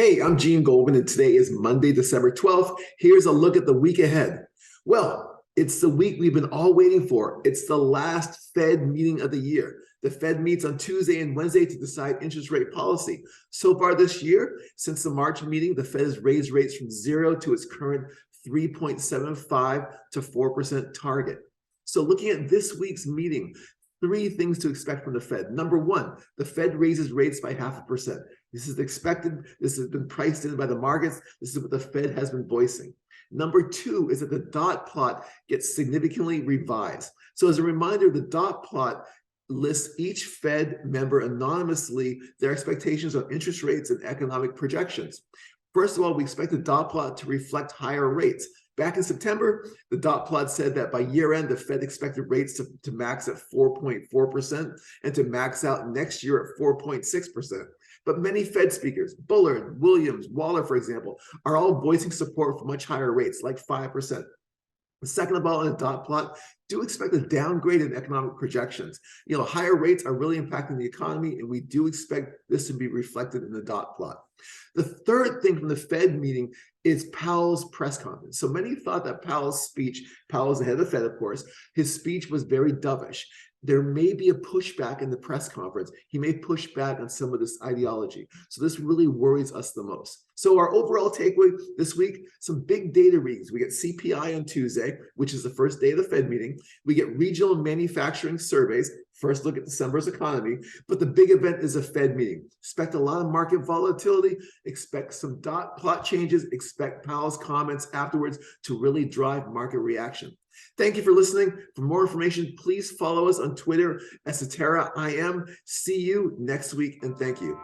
Hey, I'm Gene Goldman, and today is Monday, December 12th. Here's a look at the week ahead. Well, it's the week we've been all waiting for. It's the last Fed meeting of the year. The Fed meets on Tuesday and Wednesday to decide interest rate policy. So far this year, since the March meeting, the Fed has raised rates from 0 to its current 3.75 to 4% target. So looking at this week's meeting, three things to expect from the Fed. Number one, the Fed raises rates by 0.5%. This is expected. This has been priced in by the markets. This is what the Fed has been voicing. Number two is that the dot plot gets significantly revised. So as a reminder, the dot plot lists each Fed member anonymously their expectations on interest rates and economic projections. First of all, we expect the dot plot to reflect higher rates. Back in September, the dot plot said that by year end, the Fed expected rates to max at 4.4% and to max out next year at 4.6%. But many Fed speakers, Bullard, Williams, Waller, for example, are all voicing support for much higher rates, like 5%. Second of all, in the dot plot, do expect a downgrade in economic projections. Higher rates are really impacting the economy, and we do expect this to be reflected in the dot plot. The third thing from the Fed meeting is Powell's press conference. So many thought that Powell's speech, Powell's the head of the Fed, of course, his speech was very dovish. There may be a pushback in the press conference. He may push back on some of this ideology. So this really worries us the most. So our overall takeaway this week, some big data readings. We get CPI on Tuesday, which is the first day of the Fed meeting. We get regional manufacturing surveys, first look at December's economy. But the big event is a Fed meeting. Expect a lot of market volatility, expect some dot plot changes, expect Powell's comments afterwards to really drive market reaction. Thank you for listening. For more information, please follow us on Twitter at @CeteraIM. See you next week, and thank you.